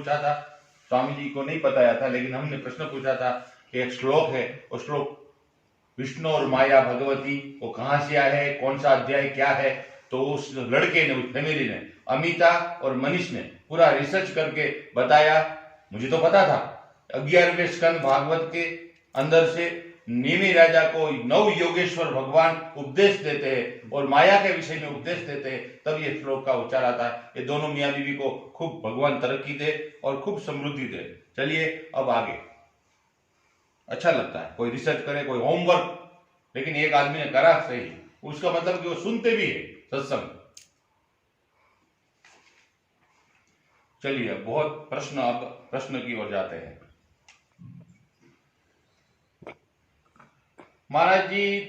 पूछा था, स्वामी जी को नहीं बताया था, लेकिन हमने प्रश्न पूछा था कि एक श्लोक है, वो श्लोक विष्णु और माया भगवती वो कहाँ से आया है, कौन सा अध्याय क्या है। तो उस लड़के ने, उस फैमिली ने, अमिता और मनीष ने पूरा रिसर्च करके बताया। मुझे तो पता था 11वें स्कंद भागवत के अंदर से नेमी राजा को नव योगेश्वर भगवान उपदेश देते हैं और माया के विषय में उपदेश देते हैं, तब ये श्लोक का उच्चार आता है। ये दोनों मियाँ बीवी को खूब भगवान तरक्की दे और खूब समृद्धि दे। चलिए अब आगे। अच्छा लगता है कोई रिसर्च करे, कोई होमवर्क, लेकिन एक आदमी ने करा सही, उसका मतलब कि वो सुनते भी है सत्संग। चलिए अब बहुत प्रश्न, अब प्रश्न की ओर जाते हैं। महाराज जी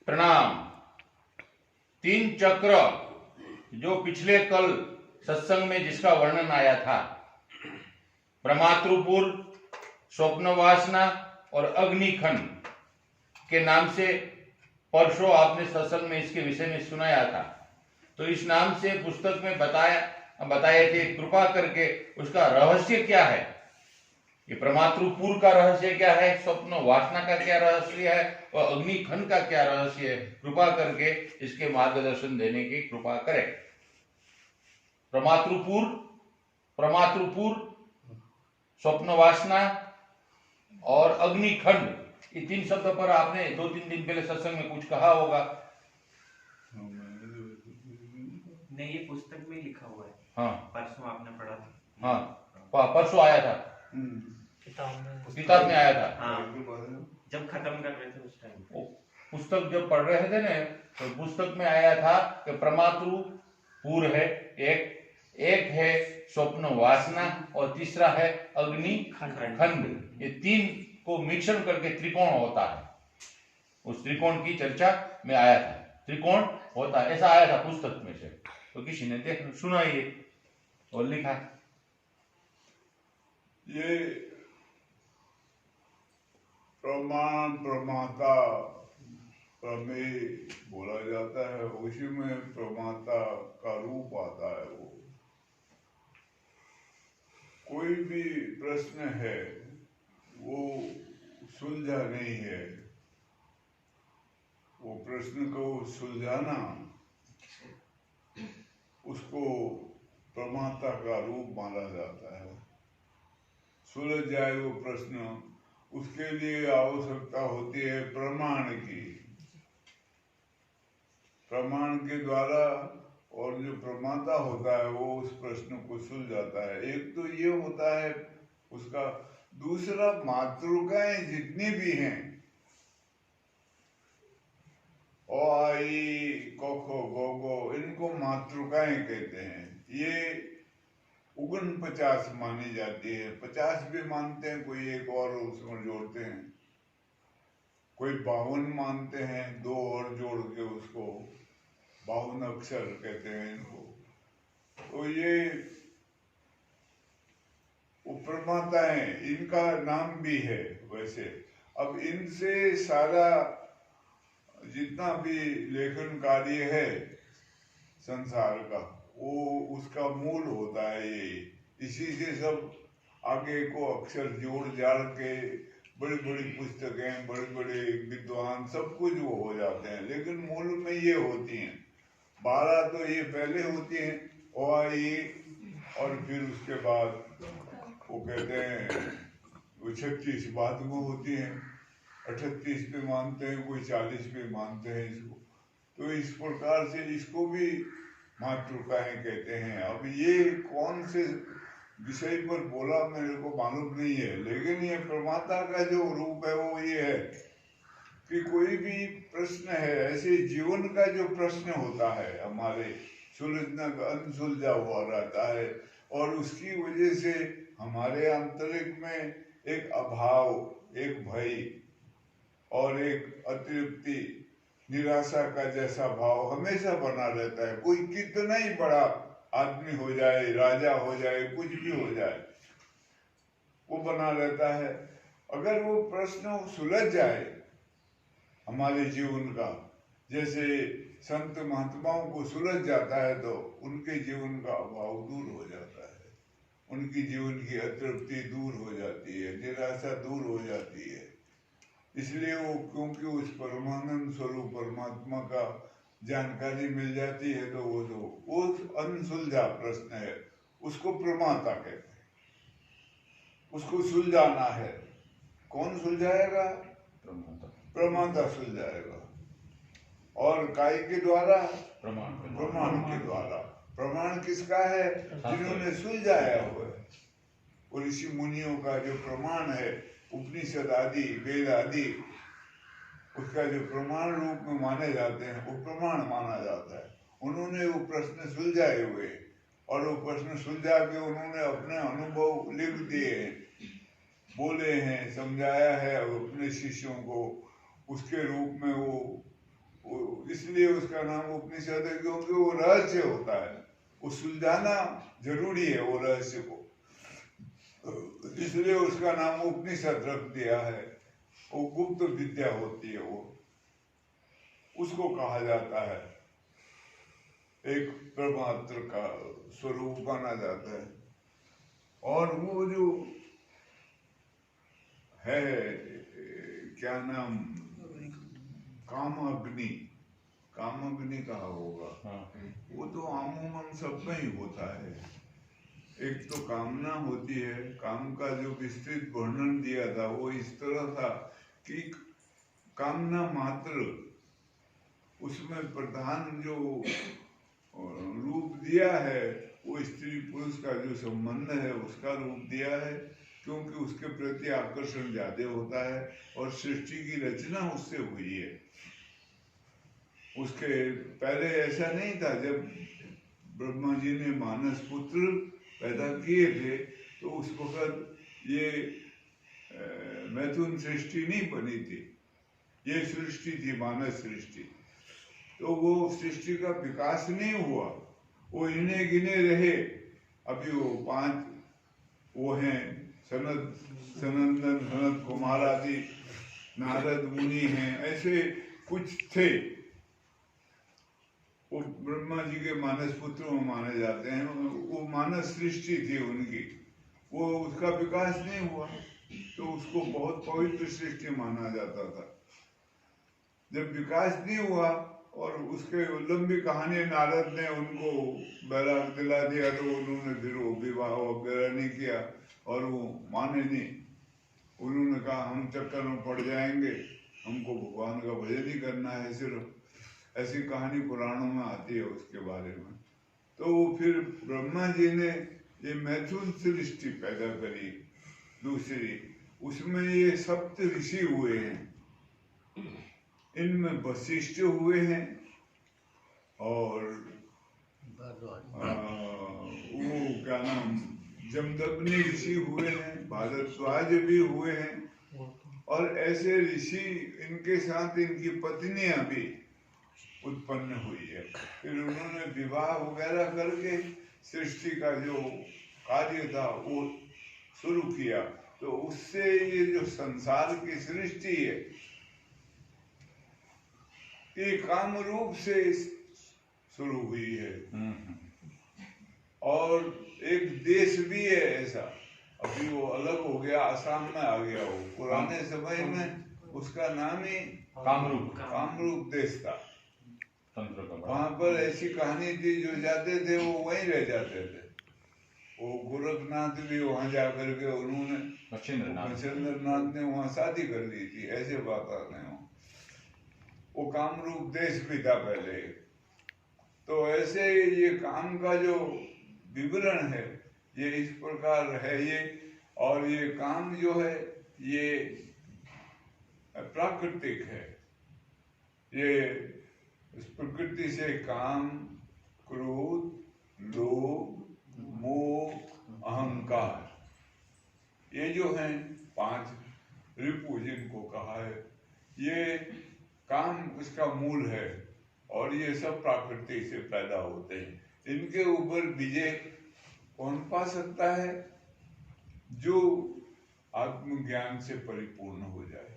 प्रणाम। 3 चक्र जो पिछले कल सत्संग में जिसका वर्णन आया था, प्रमातृपुर, स्वप्न वासना और अग्निखंड के नाम से परसों आपने सत्संग में इसके विषय में सुनाया था। तो इस नाम से पुस्तक में बताए थे, कृपा करके उसका रहस्य क्या है, ये प्रमातृपुर का रहस्य क्या है, स्वप्न वासना का क्या रहस्य है और अग्निखंड का क्या रहस्य है, कृपा करके इसके मार्गदर्शन देने की कृपा करें। प्रमातृपुर, स्वप्न वासना और अग्निखंड, ये 3 शब्द पर आपने 2-3 दिन पहले सत्संग में कुछ कहा होगा। नहीं, ये पुस्तक में लिखा हुआ है। हाँ, परसों आपने पढ़ा था। हाँ, परसों आया था, किताब में आया था। हाँ, जब खत्म कर रहे थे उस टाइम पुस्तक जब पढ़ रहे थे ना, तो पुस्तक में आया था कि प्रमातृपुर है एक है स्वप्न वासना और तीसरा है अग्नि खंड। ये 3 को मिश्रण करके त्रिकोण होता है। उस त्रिकोण की चर्चा में आया था, त्रिकोण होता है, ऐसा आया था पुस्तक में से। तो किसी ने देख सुना ये और लिखा। ये प्रमाण, प्रमाता, प्रमेय बोला जाता है, उसी में प्रमाता का रूप आता है। वो कोई भी प्रश्न है वो सुलझा नहीं है, वो प्रश्न को सुलझाना, उसको प्रमाता का रूप माना जाता है। सुलझ जाए वो प्रश्न, उसके लिए आवश्यकता होती है प्रमाण की। प्रमाण के द्वारा, और जो प्रमाता होता है वो उस प्रश्न को सुलझाता है। एक तो ये होता है उसका। दूसरा, मातृकाएं जितनी भी हैं, ओ आई को खो गो गो, इनको मातृकाएं कहते हैं। ये 49 मानी जाती है। 50 भी मानते हैं, कोई एक और उसमें जोड़ते हैं, कोई 52 मानते हैं, 2 और जोड़ के उसको 52 अक्षर कहते हैं इनको। तो ये प्रमाता है, इनका नाम भी है वैसे। अब इनसे सारा जितना भी लेखन कार्य है संसार का, वो उसका मूल होता है ये। इसी से सब आगे को अक्षर जोड़ जाड़ के बड़ी बड़ी पुस्तकें, बड़े बड़े विद्वान, सब कुछ वो हो जाते हैं, लेकिन मूल में ये होती हैं। 12 तो ये पहले होती हैं, ओ आई, और फिर उसके बाद वो कहते हैं वो 36 बाद में होती हैं। 38 पे मानते हैं, कोई 40 पे मानते हैं इसको। तो इस प्रकार से इसको भी मातृकाएं कहते हैं। अब ये कौन से विषय पर बोला मेरे को मालूम नहीं है, लेकिन ये प्रमाता का जो रूप है वो ये है कि कोई भी प्रश्न है, ऐसे जीवन का जो प्रश्न होता है हमारे, सुलझना अनसुलझा हुआ रहता है, और उसकी वजह से हमारे आंतरिक में एक अभाव, एक भय और एक अतृप्ति, निराशा का जैसा भाव हमेशा बना रहता है। कोई कितना ही बड़ा आदमी हो जाए, राजा हो जाए, कुछ भी हो जाए, वो बना रहता है। अगर वो प्रश्न सुलझ जाए हमारे जीवन का, जैसे संत महात्माओं को सुलझ जाता है, तो उनके जीवन का अभाव दूर हो जाता है। उनकी जीवन की अतृप्ति दूर हो जाती है, निराशा दूर हो जाती है। इसलिए वो क्योंकि उस परमानंद स्वरूप परमात्मा का जानकारी मिल जाती है, तो वो जो उस अनसुलझा प्रश्न है उसको प्रमाता कहते हैं। उसको सुलझाना है। कौन सुलझाएगा? प्रमाता सुलझाएगा। और काय के द्वारा? प्रमाण के द्वारा। प्रमाण किसका है? जिन्होंने सुलझाया हुआ है। और ऋषि मुनियों का जो प्रमाण है, उपनिषद आदि, वेद आदि, उसका जो प्रमाण रूप में माने जाते हैं, वो प्रमाण माना जाता है। उन्होंने वो प्रश्न सुलझाए हुए, और वो प्रश्न सुलझा के उन्होंने अपने अनुभव लिख दिए हैं, बोले हैं, समझाया है अपने शिष्यों को। उसके रूप में वो इसलिए उसका नाम उपनिषद है, क्योंकि वो रहस्य होता है। वो सुलझाना जरूरी है, वो रहस्य को, इसलिए उसका नाम उपनिषद रख दिया है। वो गुप्त विद्या होती है, वो उसको कहा जाता है, एक परमात्मा का स्वरूप माना जाता है। और वो जो है, क्या नाम, कामाग्नि, कामाग्नि कहा होगा, वो तो आमूमन सब में ही होता है। एक तो कामना होती है, काम का जो विस्तृत वर्णन दिया था वो इस तरह था कि कामना मात्र, उसमें प्रधान जो रूप दिया है वो स्त्री पुरुष का जो संबंध है उसका रूप दिया है, क्योंकि उसके प्रति आकर्षण ज्यादा होता है और सृष्टि की रचना उससे हुई है। उसके पहले ऐसा नहीं था। जब ब्रह्मा जी ने मानस पुत्र पैदा किए थे तो उस वक्त ये मैथुन सृष्टि नहीं बनी थी, ये सृष्टि थी, मानस सृष्टि। तो वो सृष्टि का विकास नहीं हुआ, वो इन्हें गिने रहे। अभी वो 5 वो हैं, सनंदन, सनत कुमार आदि, नारद मुनि हैं, ऐसे कुछ थे। वो ब्रह्मा जी के मानस पुत्र माने जाते हैं। वो मानस सृष्टि थी उनकी, वो उसका विकास नहीं हुआ, तो उसको बहुत पवित्र सृष्टि माना जाता था। जब विकास नहीं हुआ और उसके लंबी कहानी, नारद ने उनको बैराग दिला दिया, तो उन्होंने फिर वो विवाह वगैरह नहीं किया और वो माने नहीं। उन्होंने कहा हम चक्कर में पड़ जाएंगे, हमको भगवान का भजन ही करना है सिर्फ। ऐसी कहानी पुराणों में आती है उसके बारे में। तो फिर ब्रह्मा जी ने ये मैथुन सृष्टि पैदा करी दूसरी, उसमें ये सप्त ऋषि हुए हैं। इनमें वशिष्ठ हुए हैं और वो क्या नाम, जमदग्नि ऋषि हुए हैं, भारद्वाज भी हुए हैं। और ऐसे ऋषि, इनके साथ इनकी पत्नियां भी उत्पन्न हुई है। फिर उन्होंने विवाह वगैरह करके सृष्टि का जो कार्य था वो शुरू किया। तो उससे ये जो संसार की सृष्टि है, ये काम रूप से शुरू हुई है। और एक देश भी है ऐसा, अभी वो अलग हो गया, आसाम में आ गया। वो पुराने समय में उसका नाम ही कामरूप देश था। वहां पर ऐसी कहानी थी, जो जाते थे वो वहीं रह जाते थे। वो गोरखनाथ भी वहां जाकर के उन्होंने, मच्छिंद्रनाथ ने वहां शादी कर ली थी, ऐसे बात आ रहे हो। वो कामरूप देश भी था पहले। तो ऐसे ये काम का जो विवरण है ये इस प्रकार है ये। और ये काम जो है ये प्राकृतिक है। ये इस प्रकृति से काम, क्रोध, लोभ, मोह, अहंकार, ये जो हैं 5 रिपु जिनको कहा है, ये काम इसका मूल है। और ये सब प्राकृति से पैदा होते हैं। इनके ऊपर विजय कौन पा सकता है? जो आत्मज्ञान से परिपूर्ण हो जाए,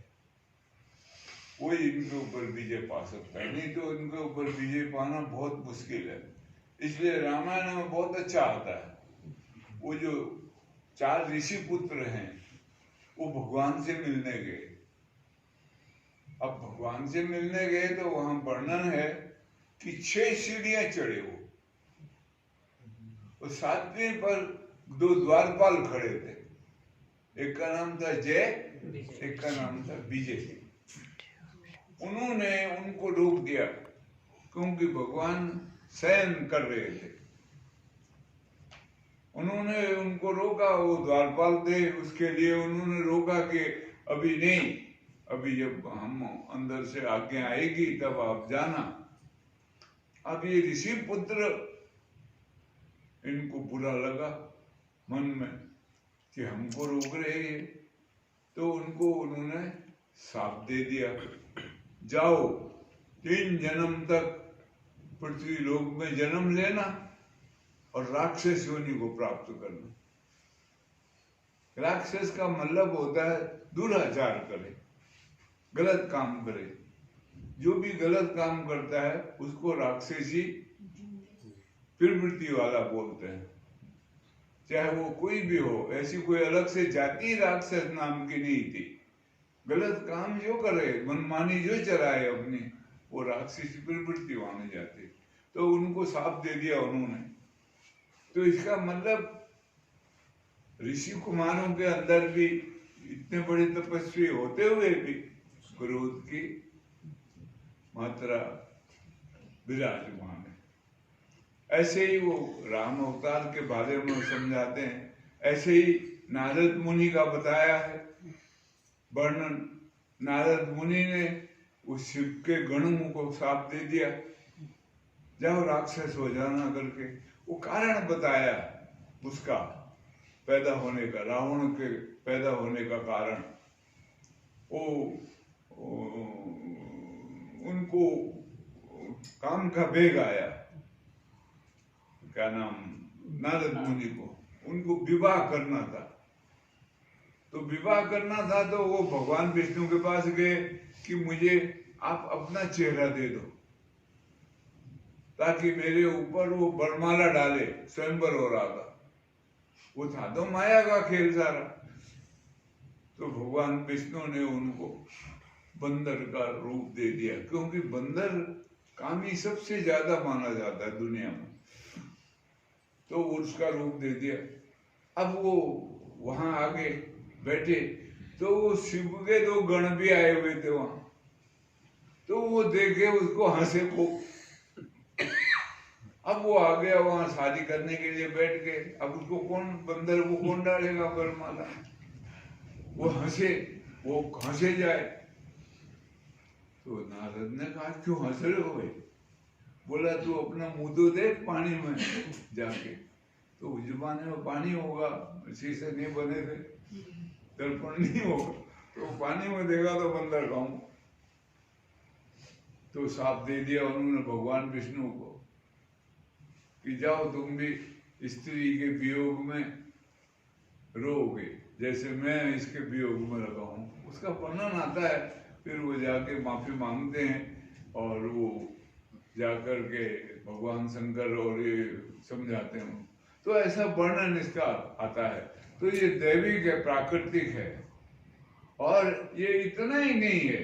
वही इनके ऊपर विजय पा सकता है। नहीं तो इनके ऊपर विजय पाना बहुत मुश्किल है। इसलिए रामायण में बहुत अच्छा आता है। वो जो 4 ऋषि पुत्र हैं, वो भगवान से मिलने गए। अब भगवान से मिलने गए तो वहां वर्णन है कि 6 सीढ़ियां चढ़े वो, और 7वीं पर 2 द्वारपाल खड़े थे। एक का नाम था जय, एक का नाम था विजय। उन्होंने उनको रोक दिया क्योंकि भगवान शयन कर रहे थे। उन्होंने उनको रोका, वो द्वारपाल थे, उसके लिए उन्होंने रोका कि अभी नहीं, अभी जब हम अंदर से आज्ञा आएगी तब आप जाना। अब ये ऋषि पुत्र, इनको बुरा लगा मन में कि हमको रोक रहे हैं, तो उनको उन्होंने शाप दे दिया, जाओ 3 जन्म तक पृथ्वी लोक में जन्म लेना और राक्षस योनि को प्राप्त करना। राक्षस का मतलब होता है दुराचार करे, गलत काम करे। जो भी गलत काम करता है उसको राक्षसी प्रवृत्ति वाला बोलते हैं, चाहे वो कोई भी हो। ऐसी कोई अलग से जाति राक्षस नाम की नहीं थी। गलत काम जो करे, मनमानी जो चलाए अपनी, वो राक्षसी प्रवृत्ति माने जाती। तो उनको शाप दे दिया उन्होंने। तो इसका मतलब ऋषि कुमारों के अंदर भी इतने बड़े तपस्वी होते हुए भी क्रोध की मात्रा विराजमान है। ऐसे ही वो राम अवतार के बारे में समझाते हैं। ऐसे ही नारद मुनि का बताया है वर्णन। नारद मुनि ने उस शिव के गणों को शाप दे दिया, जाओ राक्षस हो जाना करके। वो कारण बताया उसका पैदा होने का, रावण के पैदा होने का कारण। वो उनको काम का वेग आया, क्या नाम, नारद मुनि को, उनको विवाह करना था। तो विवाह करना था तो वो भगवान विष्णु के पास गए कि मुझे आप अपना चेहरा दे दो ताकि मेरे ऊपर वो बरमाला डाले। स्वयंवर हो रहा था, वो था तो माया का खेल सारा। तो भगवान विष्णु ने उनको बंदर का रूप दे दिया, क्योंकि बंदर कामी सबसे ज्यादा माना जाता है दुनिया में। तो उसका रूप दे दिया। अब वो वहां आगे बैठे तो वो शिव के 2 गण भी आए हुए थे वहां। तो वो देखे, उसको हंसे खूब। अब वो आ गया वहां शादी करने के लिए बैठ गए। अब उसको कौन, बंदर को कौन डालेगा वरमाला? वो हंसे जाए। तो नारद ने कहा क्यों हंस रहे हो भाई? बोला तू अपना मुंह तो देख पानी में जाके। तो उस जमाने में पानी होगा, शीशे नहीं बने थे, दर्पण नहीं होगा, तो पानी में देखा तो बंदर कहूं। तो शाप दे दिया उन्होंने भगवान विष्णु को कि जाओ तुम भी स्त्री के वियोग में रोगे, जैसे मैं इसके वियोग में लगा हूं। उसका वर्णन आता है। फिर वो जाके माफी मांगते हैं और वो जाकर के भगवान शंकर और ये समझाते हैं। तो ऐसा वर्णन इसका आता है। तो ये दैविक है, प्राकृतिक है। और ये इतना ही नहीं है,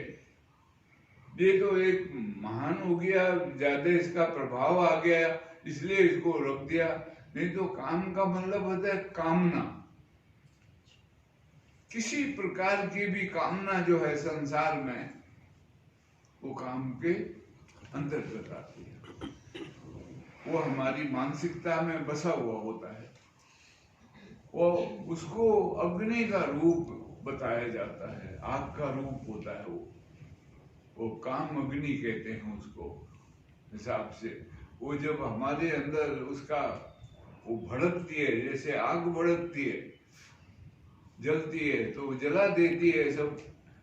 ये तो एक महान हो गया, ज्यादा इसका प्रभाव आ गया इसलिए इसको रोक दिया। नहीं तो काम का मतलब होता है कामना। किसी प्रकार की भी कामना जो है संसार में, वो काम के अंतर्गत आती है। वो हमारी मानसिकता में बसा हुआ होता है। वो उसको अग्नि का रूप बताया जाता है, आग का रूप होता है। वो काम अग्नि कहते हैं उसको हिसाब से। वो जब हमारे अंदर उसका वो भड़कती है, जैसे आग भड़कती है, जलती है तो जला देती है सब।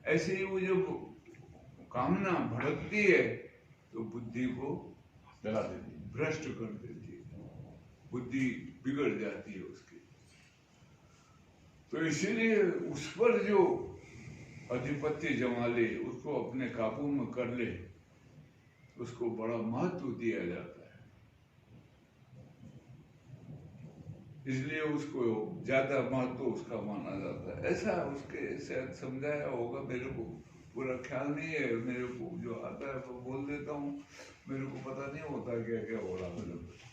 ऐसे ही वो जब कामना भड़कती है तो बुद्धि को जला देती है, भ्रष्ट कर देती है, बुद्धि बिगड़ जाती है उसकी। तो इसीलिए उस पर जो अधिपत्य जमा ले, उसको अपने काबू में कर ले, उसको बड़ा महत्व दिया जाता है। इसलिए उसको ज्यादा महत्व उसका माना जाता है। ऐसा उसके शायद समझाया होगा, मेरे को पूरा ख्याल नहीं है। मेरे को जो आता है वो बोल देता हूँ, मेरे को पता नहीं होता क्या क्या हो रहा है।